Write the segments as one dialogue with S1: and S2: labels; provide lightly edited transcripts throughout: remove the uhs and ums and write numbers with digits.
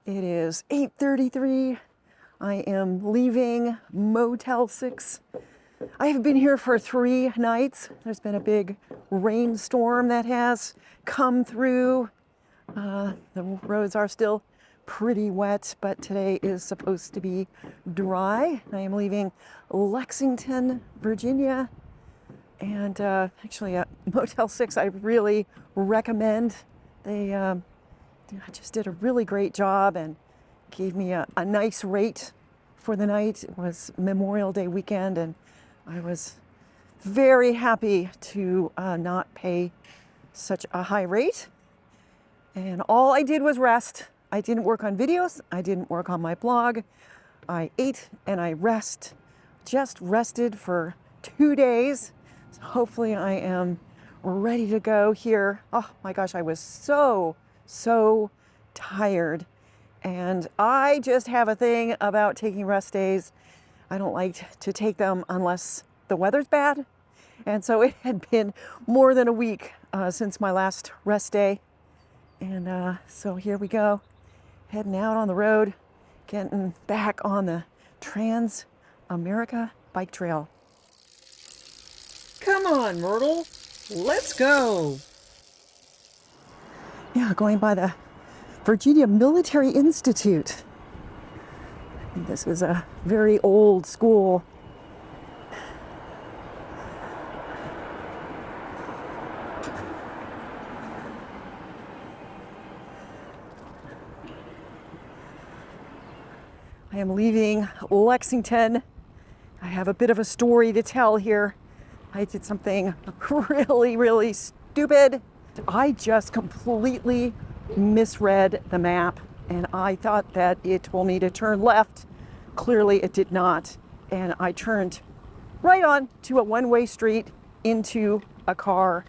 S1: It is 8:33. I am leaving Motel 6. I have been here for 3 nights. There's been a big rainstorm that has come through. The roads are still pretty wet, but today is supposed to be dry. I am leaving Lexington, Virginia. And actually, Motel 6, I really recommend. They just did a really great job and gave me a nice rate for the night. It was Memorial Day weekend, and I was very happy to not pay such a high rate. And all I did was rest. I didn't work on videos. I didn't work on my blog. I ate and I just rested for 2 days. So hopefully I am ready to go here. Oh my gosh, I was so tired. And I just have a thing about taking rest days. I don't like to take them unless the weather's bad. And so it had been more than a week since my last rest day. And so here we go, heading out on the road, getting back on the Trans-America Bike Trail. Come on, Myrtle, let's go. Yeah, going by the Virginia Military Institute. This is a very old school. I am leaving Lexington. I have a bit of a story to tell here. I did something really stupid. I just completely misread the map, and I thought that it told me to turn left. Clearly it did not. And I turned right on to a one-way street into a car.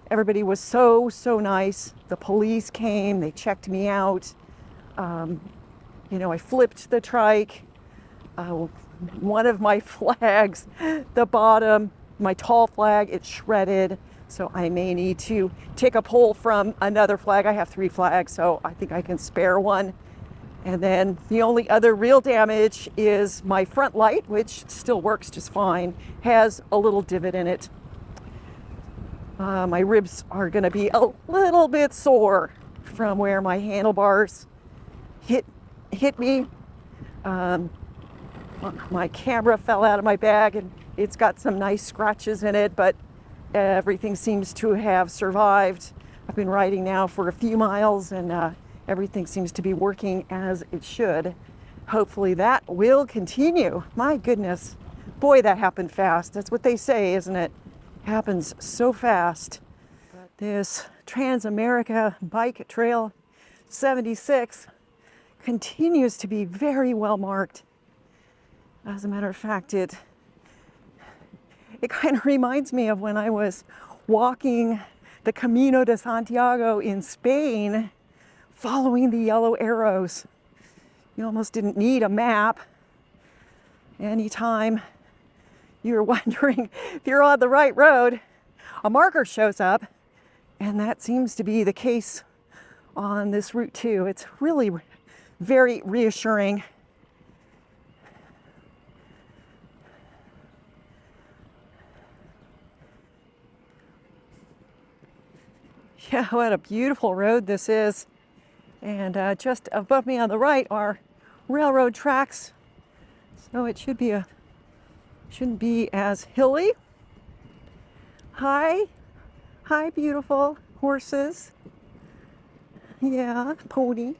S1: Everybody was so nice. The police came, they checked me out. I flipped the trike. One of my flags, the bottom, my tall flag, it's shredded. So I may need to take a pull from another flag. I have 3 flags, so I think I can spare one. And then the only other real damage is my front light, which still works just fine, has a little divot in it. My ribs are gonna be a little bit sore from where my handlebars hit me. My camera fell out of my bag and it's got some nice scratches in it, but everything seems to have survived. I've been riding now for a few miles and everything seems to be working as it should. Hopefully that will continue. My goodness, boy, that happened fast. That's what they say, isn't it? Happens so fast. This Trans-America Bike Trail 76 continues to be very well marked. As a matter of fact, it kind of reminds me of when I was walking the Camino de Santiago in Spain, following the yellow arrows. You almost didn't need a map. Anytime you're wondering if you're on the right road, a marker shows up, and that seems to be the case on this route too. It's really very reassuring. Yeah, what a beautiful road this is. And just above me on the right are railroad tracks. So it shouldn't be as hilly. Hi, beautiful horses. Yeah, pony.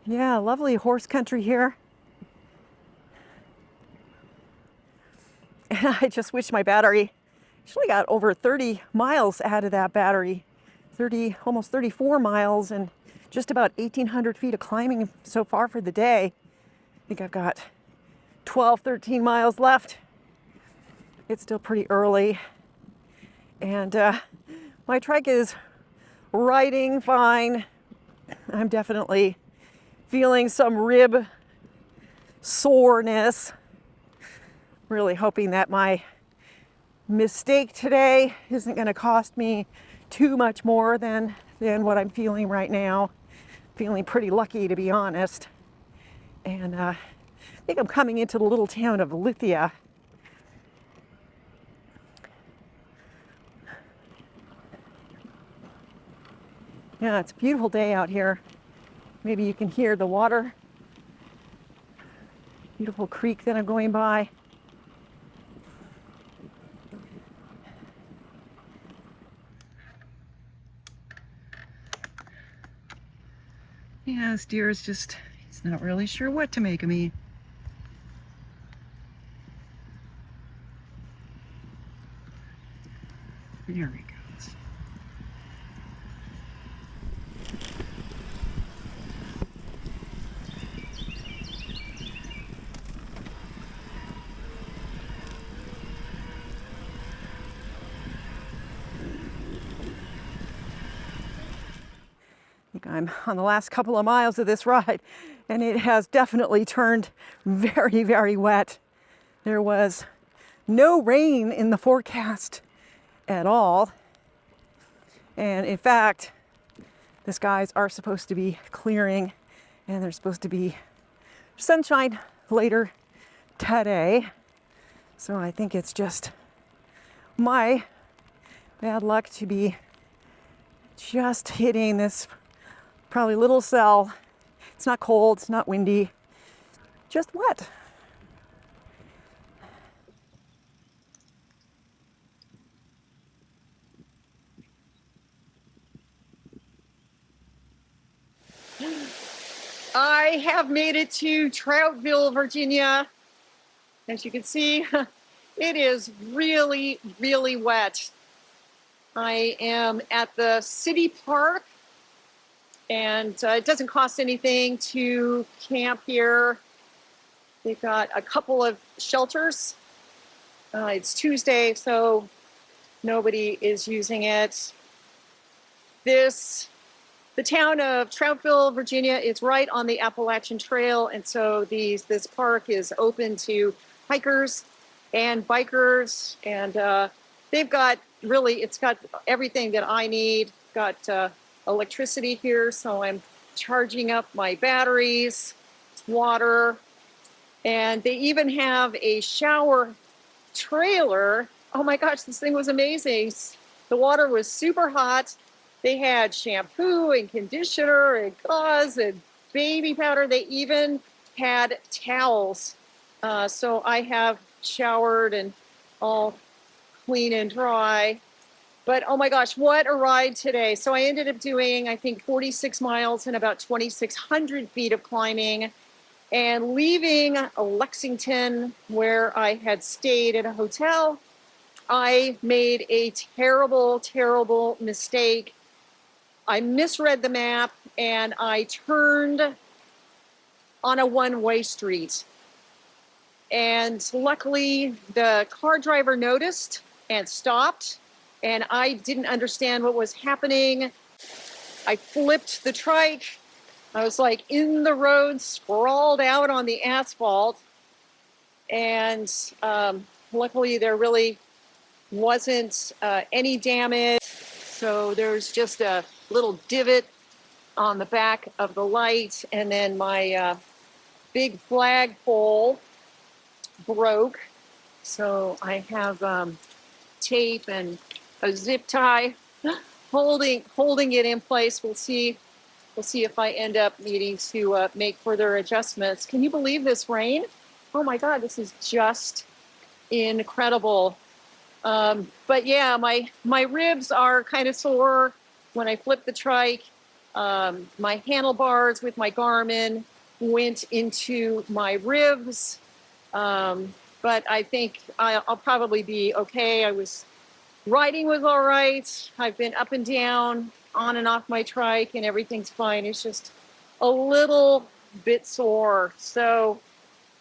S1: Yeah, lovely horse country here. And I just wish my battery actually got over 30 miles out of that battery. Almost 34 miles and just about 1,800 feet of climbing so far for the day. I think I've got 12, 13 miles left. It's still pretty early. And my trike is riding fine. I'm definitely feeling some rib soreness. Really hoping that my mistake today isn't going to cost me too much more than what I'm feeling right now. Feeling pretty lucky, to be honest. And I think I'm coming into the little town of Lithia. Yeah, it's a beautiful day out here. Maybe you can hear the water. Beautiful creek that I'm going by. Yeah, this deer is just, he's not really sure what to make of me. There he goes. I think I'm on the last couple of miles of this ride, and it has definitely turned very, very wet. There was no rain in the forecast at all. And in fact, the skies are supposed to be clearing, and there's supposed to be sunshine later today. So I think it's just my bad luck to be just hitting this probably little cell. It's not cold, it's not windy, just wet. I have made it to Troutville, Virginia. As you can see, it is really, really wet. I am at the city park, and it doesn't cost anything to camp here. They've got a couple of shelters. It's Tuesday, so nobody is using it. The town of Troutville, Virginia, is right on the Appalachian Trail, and so this park is open to hikers and bikers, and they've got it's got everything that I need. Got electricity here, so I'm charging up my batteries, water, and they even have a shower trailer. Oh my gosh, this thing was amazing. The water was super hot. They had shampoo and conditioner and gauze and baby powder. They even had towels. So I have showered and all clean and dry. But oh my gosh, what a ride today. So I ended up doing, I think, 46 miles and about 2,600 feet of climbing, and leaving Lexington, where I had stayed at a hotel. I made a terrible, terrible mistake. I misread the map, and I turned on a one-way street. And luckily, the car driver noticed and stopped, and I didn't understand what was happening. I flipped the trike. I was like in the road, sprawled out on the asphalt, and luckily there really wasn't any damage. So there's just a little divot on the back of the light, and then my big flagpole broke. So I have tape and a zip tie holding it in place. We'll see if I end up needing to make further adjustments. Can you believe this rain? Oh my God, this is just incredible. But yeah, my ribs are kind of sore when I flipped the trike. My handlebars with my Garmin went into my ribs. But I think I'll probably be okay. Riding was all right. I've been up and down, on and off my trike, and everything's fine. It's just a little bit sore. So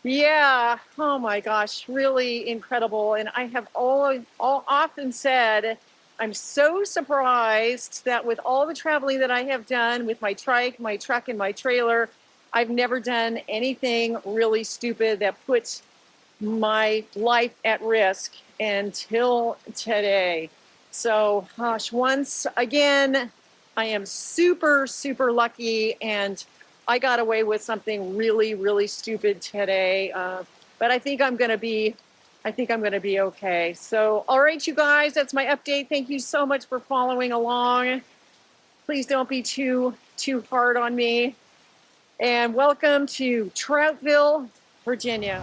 S1: yeah, oh my gosh, really incredible. And I have all often said, I'm so surprised that with all the traveling that I have done with my trike, my truck, and my trailer, I've never done anything really stupid that puts my life at risk until today. So, gosh, once again, I am super, super lucky, and I got away with something really, really stupid today. But I think I'm gonna be okay. So, all right, you guys, that's my update. Thank you so much for following along. Please don't be too hard on me. And welcome to Troutville, Virginia.